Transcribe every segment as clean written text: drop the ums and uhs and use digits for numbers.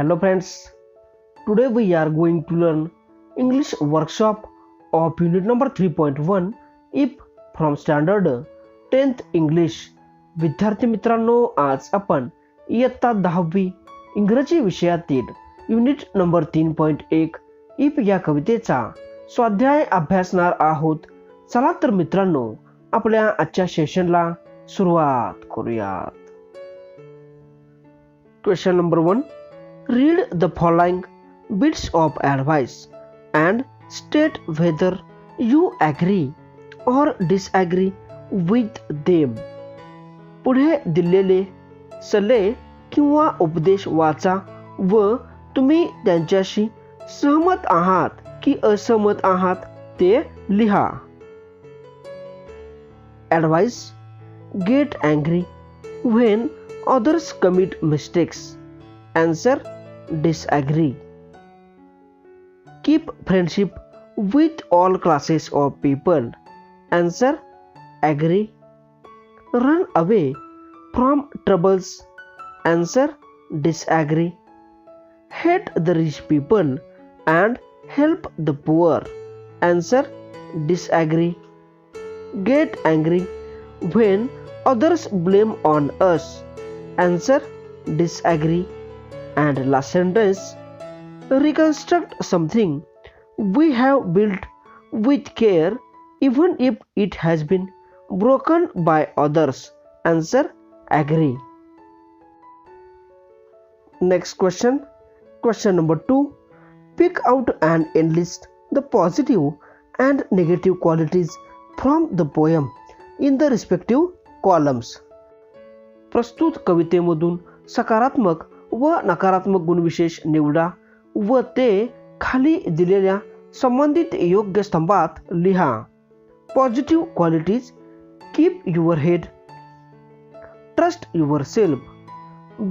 Hello friends, today we are going to learn English workshop of unit number 3.1 if from standard 10th English. विद्यार्थी मित्रांनो, आज आपण इयत्ता 10वी इंग्रजी विषयातील युनिट नंबर 3.1 इफ या कवितेचा स्वाध्याय अभ्यासणार आहोत. चला तर मित्रांनो, आपल्या आजच्या सेशनला सुरुवात करूयात. Question number 1. Read the following bits of advice and state whether you agree or disagree with them. पुढे दिलेले सल्ले किंवा उपदेश वाचा व तुम्ही त्यांच्याशी सहमत आहात की असहमत आहात ते लिहा. Advice: get angry when others commit mistakes. Answer: disagree. Keep friendship with all classes of people. Answer: agree. Run away from troubles. Answer: disagree. Hate the rich people and help the poor. Answer: disagree. Get angry when others blame on us. Answer: disagree. And last sentence: reconstruct something we have built with care even if it has been broken by others. Answer: agree. Next question. Question number 2. Pick out and enlist the positive and negative qualities from the poem in the respective columns. प्रस्तुत कवितेमधून सकारात्मक व नकारात्मक गुणविशेष निवडा व ते खाली दिलेल्या संबंधित योग्य स्तंभात लिहा. Positive qualities: keep your head, trust yourself,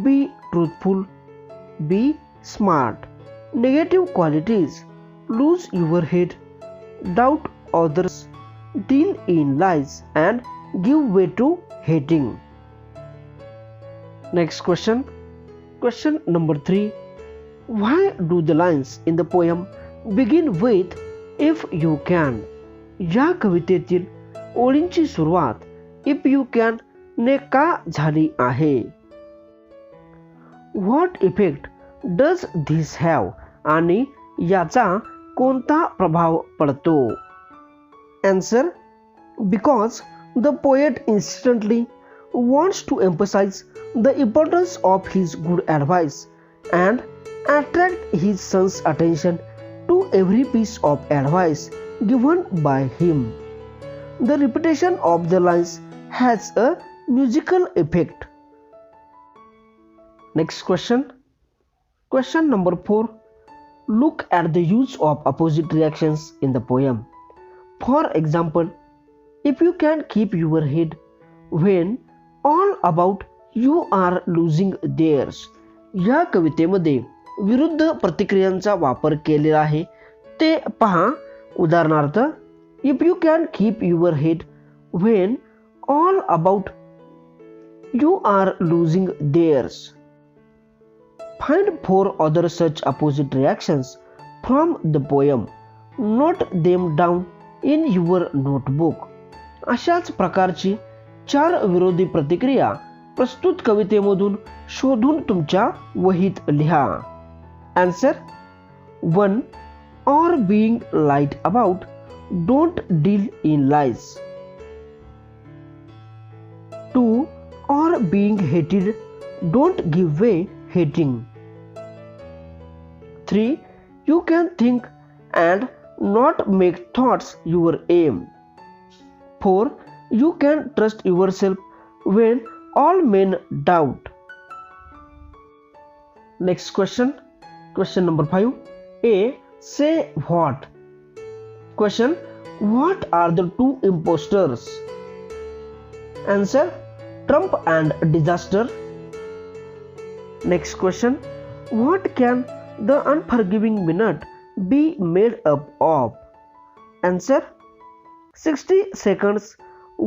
be truthful, be smart. Negative qualities: lose your head, doubt others, deal in lies and give way to hating. Next question. Question number 3. Why do the lines in the poem begin with if you can? या कवितेतील ओळींची सुरुवात if you can ने का झाली आहे? What effect does this have? आणि याचा कोणता प्रभाव पडतो? Answer: because the poet instantly wants to emphasize the importance of his good advice and attract his son's attention to every piece of advice given by him. The repetition of the lines has a musical effect. Next question. Question number 4. Look at the use of opposite reactions in the poem. For example, if you can keep your head when all about you are losing theirs. या कवितेमध्ये विरुद्ध प्रतिक्रियांचा वापर केलेला आहे ते पहा. उदाहरणार्थ, if you can keep your head when all about you are losing theirs. Find 4 other such opposite reactions from the poem. Note them down in your notebook. अशाच प्रकारची 4 विरोधी प्रतिक्रिया प्रस्तुत कवितेमधून शोधून तुमच्या वहीत लिहा. Answer: 1. Or being lied about, don't deal in lies. 2. Or being hated, don't give way hating. 3. You can think and not make thoughts your aim. 4. You can trust yourself when all men doubt. Next question. Question number 5. A. Say what? Question: what are the 2 impostors? Answer: Trump and disaster. Next question. What can the unforgiving minute be made up of? Answer: 60 seconds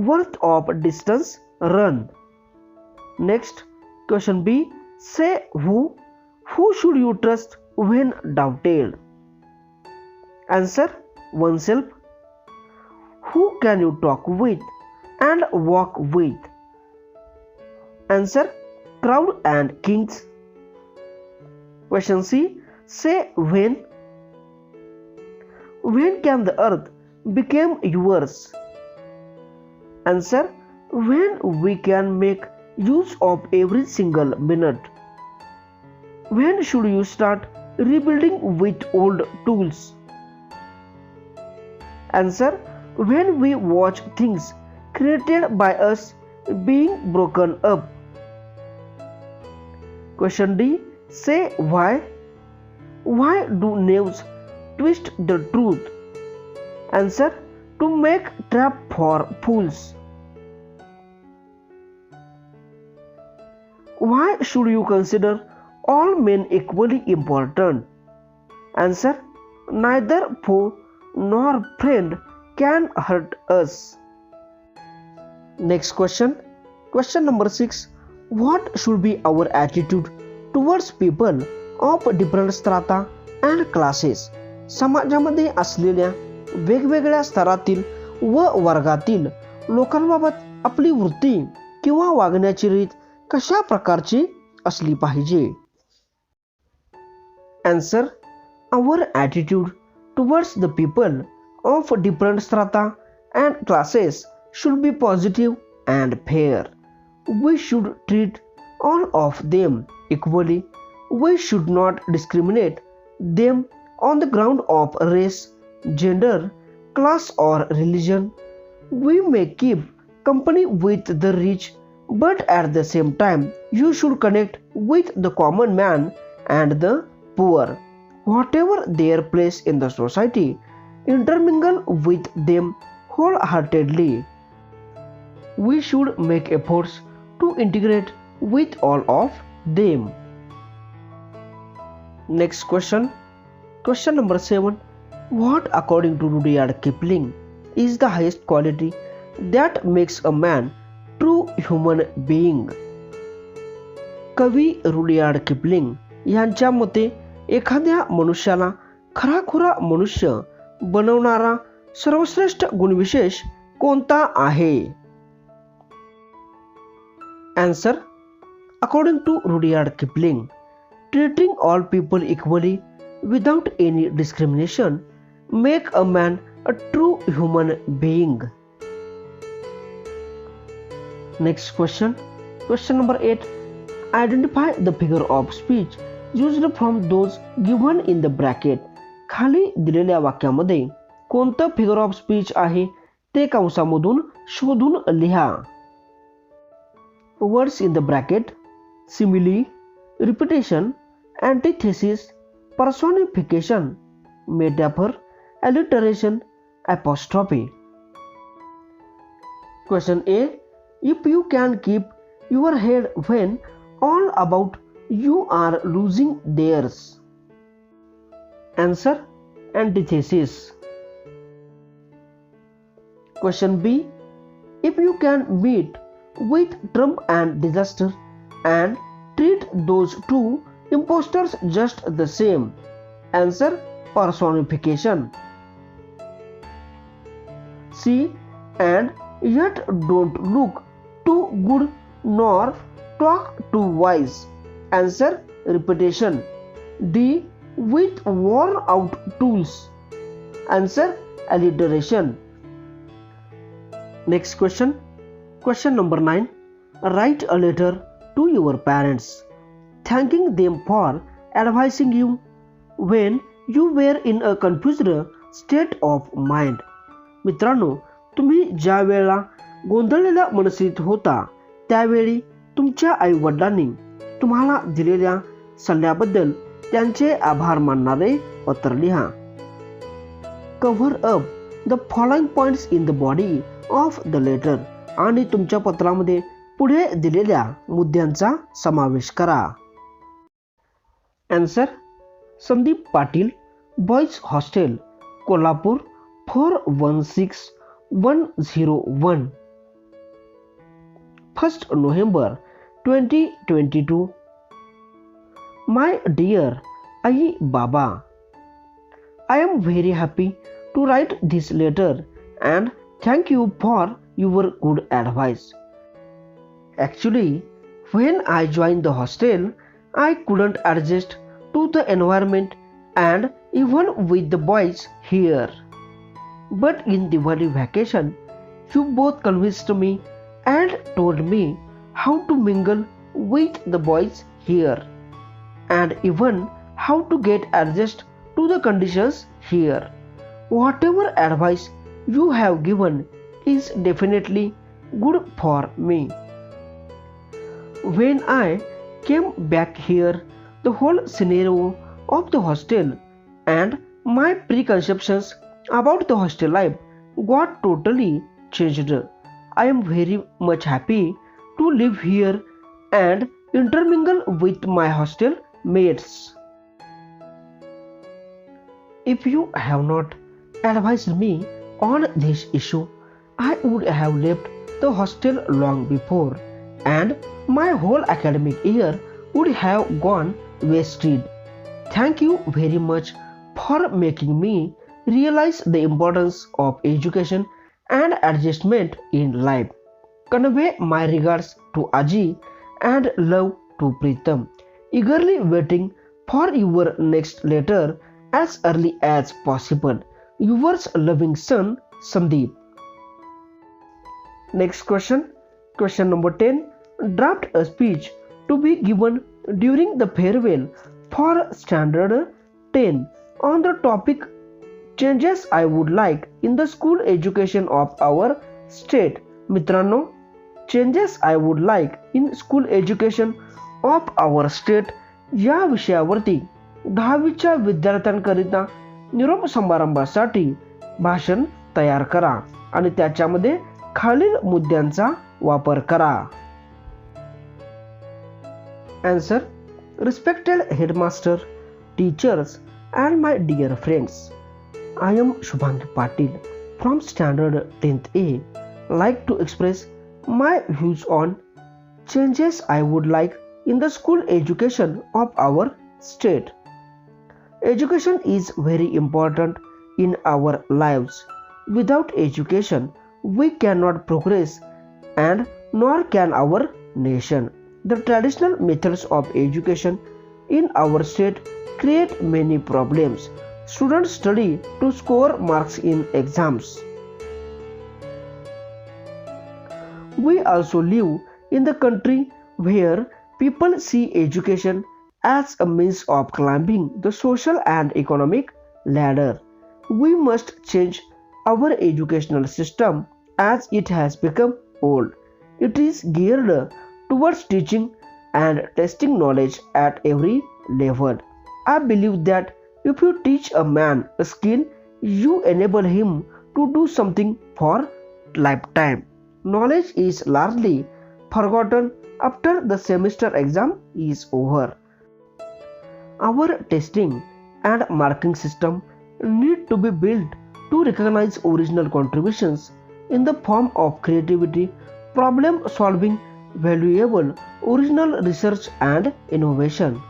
worth of distance run. Next, question B. Say who, Who should you trust when doubted? Answer: oneself. Who can you talk with and walk with? Answer: crowd and kings. Question C. Say when. When can the earth become yours? Answer: when we can make use of every single minute. When should you start rebuilding with old tools? Answer: when we watch things created by us being broken up. Question D. Say why. Why do knaves twist the truth? Answer: to make trap for fools. Why should you consider all men equally important? Answer: neither foe nor friend can hurt us. Next question. Question number 6. What should be our attitude towards people of different strata and classes? समाजामध्ये असलेल्या वेगवेगळ्या स्तरातील व वर्गातील लोकांबाबत आपली वृत्ती किंवा वागण्याची रीत कशा प्रकारची असली पाहिजे? Answer: our attitude towards the people of different strata and classes should be positive and fair. We should treat all of them equally. We should not discriminate them on the ground of race, gender, class or religion. We may keep company with the rich, but at the same time you should connect with the common man and the poor. Whatever their place in the society, intermingle with them wholeheartedly. We should make efforts to integrate with all of them. Next question. Question number 7. What, according to Rudyard Kipling, is the highest quality that makes a man true human being? कवी Rudyard Kipling यांच्या मते एखाद्या मनुष्याला खराखुरा मनुष्य बनवणारा सर्वश्रेष्ठ गुणविशेष कोणता आहे? Answer: according to Rudyard Kipling, treating all people equally without any discrimination make a man a true human being. Next question. Question number 8. Identify the figure of speech used from those given in the bracket. खाली दिलेल्या वाक्यामध्ये कोणतं figure of speech आहे ते कंसामधून शोधून लिहा. Words in the bracket: simile, repetition, antithesis, personification, metaphor, alliteration, apostrophe. Question A. If you can keep your head when all about you are losing theirs. Answer: antithesis. Question B. If you can meet with Trump and disaster and treat those two impostors just the same. Answer: personification. C. And yet don't look too good nor talk too wise. Answer: repetition. D. With worn out tools. Answer: alliteration. Next question. Question number 9. Write a letter to your parents, thanking them for advising you when you were in a confused state of mind. मित्रांनो, तुम्ही ज्या वेळेला गोंधळलेल्या मनस्थितीत होता त्यावेळी तुमच्या आई वडिलांनी तुम्हाला दिलेल्या सल्ल्याबद्दल त्यांचे आभार मानणारे पत्र लिहा. Cover up the following points in the body of the letter. आणि तुमच्या पत्रामध्ये पुढे दिलेल्या मुद्द्यांचा समावेश करा. Answer: Sandeep Patil, boys hostel, Kolhapur 416101. 1 November 2022. My dear Ai Baba, I am very happy to write this letter and thank you for your good advice. Actually, when I joined the hostel, I couldn't adjust to the environment and even with the boys here. But in Diwali vacation, you both convinced me and told me how to mingle with the boys here and even how to get adjust to the conditions here. Whatever advice you have given is definitely good for me. When I came back here, the whole scenario of the hostel and my preconceptions about the hostel life got totally changed. I am very much happy to live here and intermingle with my hostel mates. If you have not advised me on this issue, I would have left the hostel long before and my whole academic year would have gone wasted. Thank you very much for making me realize the importance of education and adjustment in life. Convey my regards to Aji and love to Pritam. Eagerly waiting for your next letter as early as possible. Yours loving son Sandeep. Next question. Question number 10. Draft a speech to be given during the farewell for standard 10 on the topic changes I would like in the school education of our state. मित्रांनो, changes I would like in school education of our state या विषयावरती 10वीच्या विद्यार्थ्यांकरिता निरोप समारंभासाठी भाषण तयार करा आणि त्याच्यामध्ये खालील मुद्द्यांचा वापर करा. Answer. Respected headmaster, teachers and my dear friends, I am Shubhangi Patil from standard 10th A. Like to express my views on changes I would like in the school education of our state. Education is very important in our lives. Without education, we cannot progress and nor can our nation. The traditional methods of education in our state create many problems. Students study to score marks in exams. We also live in the country where people see education as a means of climbing the social and economic ladder. We must change our educational system as it has become old. It is geared towards teaching and testing knowledge at every level. I believe that if you teach a man a skill, you enable him to do something for lifetime. Knowledge is largely forgotten after the semester exam is over. Our testing and marking system need to be built to recognize original contributions in the form of creativity, problem solving, valuable original research and innovation.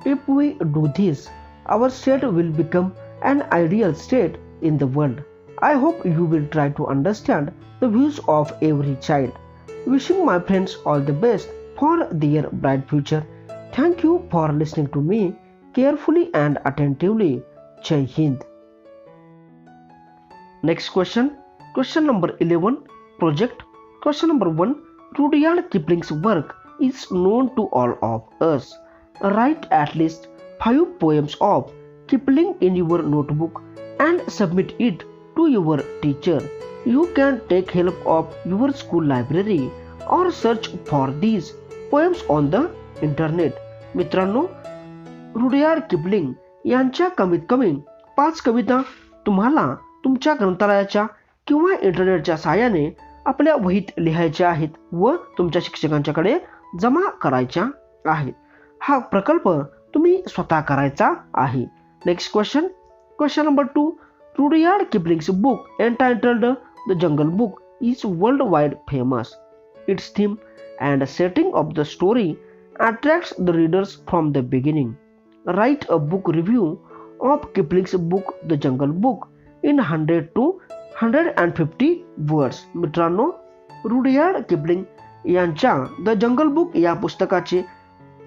If we do this, our state will become an ideal state in the world. I hope you will try to understand the views of every child. Wishing my friends all the best for their bright future. Thank you for listening to me carefully and attentively. Jai Hind. Next question. Question number 11. Project. Question number 1. Rudyard Kipling's work is known to all of us. Write at least 5 poems of Kipling in your notebook and submit it to your teacher. You can take help of your school library or search for these poems on the internet. मित्रांनो, Rudyard Kipling यांच्या कमीत कमी 5 कविता तुम्हाला तुमच्या ग्रंथालयाच्या किंवा इंटरनेटच्या सहाय्याने आपल्या वहीत लिहायच्या आहेत व तुमच्या शिक्षकांच्याकडे जमा करायच्या आहेत. हा प्रकल्प तुम्ही स्वतः करायचा आहे. Next question. Question number 2. Rudyard Kipling's book entitled The Jungle Book is worldwide famous. Its theme and setting of the story attracts the readers from the beginning. Write a book review of Kipling's book The Jungle Book in 100 to 150 words. मित्रांनो, Rudyard Kipling यांच्या the jungle book या पुस्तकाचे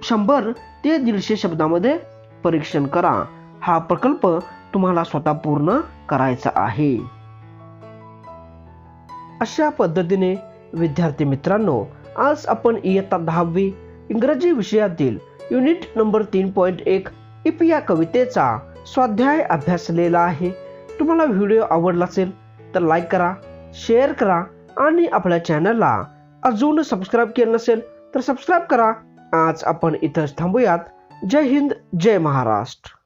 100 ते 150 शब्दामध्ये परीक्षण करा. हा प्रकल्प तुम्हाला स्वतः पूर्ण करायचा आहे. अशा पद्धतीने विद्यार्थी मित्रांनो, आज आपण इयत्ता 10वी इंग्रजी विषयातील युनिट नंबर 3.1 इफ या कवितेचा स्वाध्याय अभ्यासलेला आहे. तुम्हाला व्हिडिओ आवडला असेल तर लाईक करा, शेअर करा आणि आपल्या चॅनलला अजून सबस्क्राईब केलं नसेल तर सबस्क्राईब करा. आज आपण इथंच थांबूयात. जय हिंद, जय महाराष्ट्र.